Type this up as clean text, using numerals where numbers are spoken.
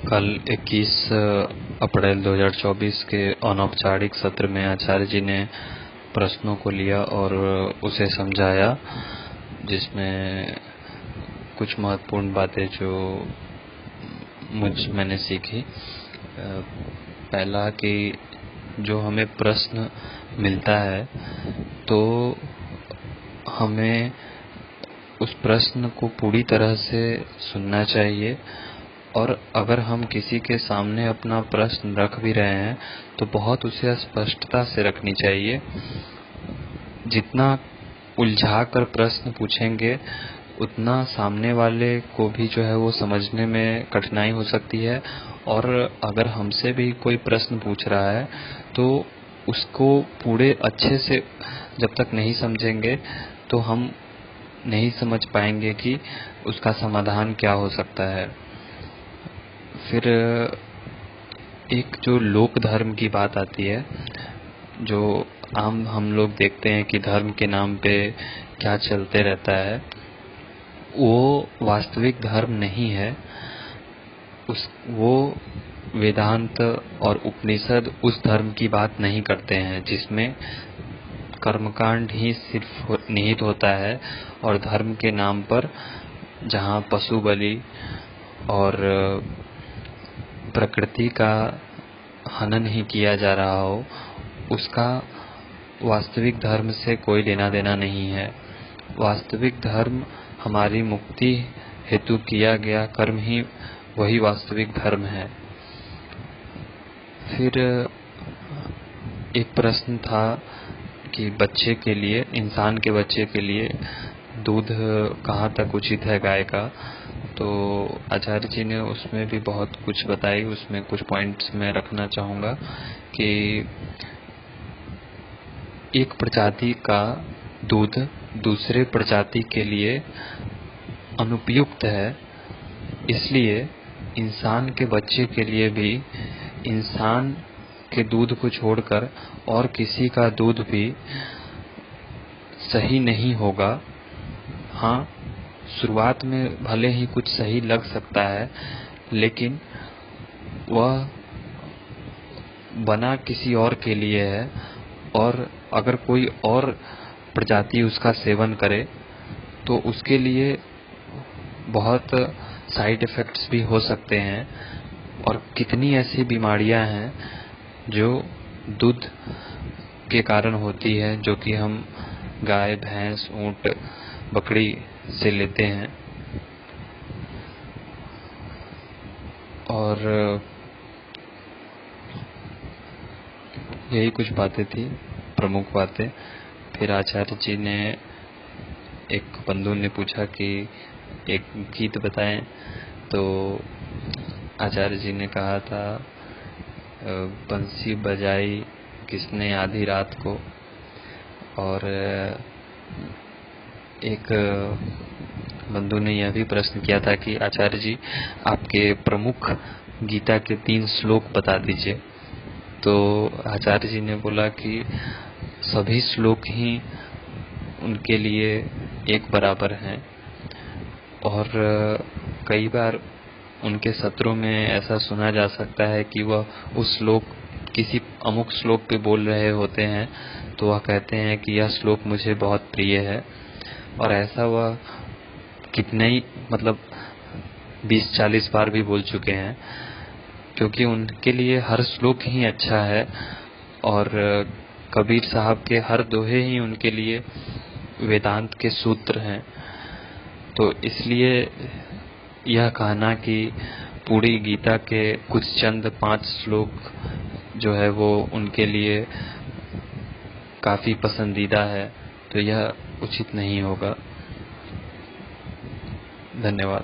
कल 21 अप्रैल 2024 के अनौपचारिक सत्र में आचार्य जी ने प्रश्नों को लिया और उसे समझाया, जिसमें कुछ महत्वपूर्ण बातें जो मैंने सीखी। पहला कि जो हमें प्रश्न मिलता है तो हमें उस प्रश्न को पूरी तरह से सुनना चाहिए, और अगर हम किसी के सामने अपना प्रश्न रख भी रहे हैं तो बहुत उसे स्पष्टता से रखनी चाहिए। जितना उलझा कर प्रश्न पूछेंगे उतना सामने वाले को भी जो है वो समझने में कठिनाई हो सकती है, और अगर हमसे भी कोई प्रश्न पूछ रहा है तो उसको पूरे अच्छे से जब तक नहीं समझेंगे तो हम नहीं समझ पाएंगे कि उसका समाधान क्या हो सकता है। फिर एक जो लोक धर्म की बात आती है, जो आम हम लोग देखते हैं कि धर्म के नाम पे क्या चलते रहता है, वो वास्तविक धर्म नहीं है। वो वेदांत और उपनिषद उस धर्म की बात नहीं करते हैं जिसमें कर्मकांड ही सिर्फ निहित होता है, और धर्म के नाम पर जहाँ पशु बलि और प्रकृति का हनन ही किया जा रहा हो, उसका वास्तविक धर्म से कोई लेना देना नहीं है। वास्तविक धर्म हमारी मुक्ति हेतु किया गया कर्म ही वही वास्तविक धर्म है। फिर एक प्रश्न था कि बच्चे के लिए, इंसान के बच्चे के लिए दूध कहाँ तक उचित है गाय का, तो आचार्य जी ने उसमें भी बहुत कुछ बताई। उसमें कुछ पॉइंट्स मैं रखना चाहूँगा कि एक प्रजाति का दूध दूसरे प्रजाति के लिए अनुपयुक्त है, इसलिए इंसान के बच्चे के लिए भी इंसान के दूध को छोड़कर और किसी का दूध भी सही नहीं होगा। हाँ, शुरुआत में भले ही कुछ सही लग सकता है, लेकिन वह बना किसी और के लिए है, और अगर कोई और प्रजाति उसका सेवन करे तो उसके लिए बहुत साइड इफ़ेक्ट्स भी हो सकते हैं। और कितनी ऐसी बीमारियां हैं जो दूध के कारण होती है, जो कि हम गाय, भैंस, ऊंट, बकरी से लेते हैं। और यही कुछ बातें थी, प्रमुख बातें। फिर आचार्य जी ने, एक बंधु ने पूछा कि एक गीत बताएं, तो आचार्य जी ने कहा था, बंसी बजाई किसने आधी रात को। और एक बंधु ने यह भी प्रश्न किया था कि आचार्य जी आपके प्रमुख गीता के 3 श्लोक बता दीजिए। तो आचार्य जी ने बोला कि सभी श्लोक ही उनके लिए एक बराबर हैं, और कई बार उनके सत्रों में ऐसा सुना जा सकता है कि वह उस श्लोक, किसी अमुक श्लोक पे बोल रहे होते हैं तो वह कहते हैं कि यह श्लोक मुझे बहुत प्रिय है, और ऐसा वह कितने ही 20-40 बार भी बोल चुके हैं, क्योंकि उनके लिए हर श्लोक ही अच्छा है, और कबीर साहब के हर दोहे ही उनके लिए वेदांत के सूत्र हैं। तो इसलिए यह कहना कि पूरी गीता के कुछ चंद 5 श्लोक जो है वो उनके लिए काफी पसंदीदा है, तो यह उचित नहीं होगा। धन्यवाद।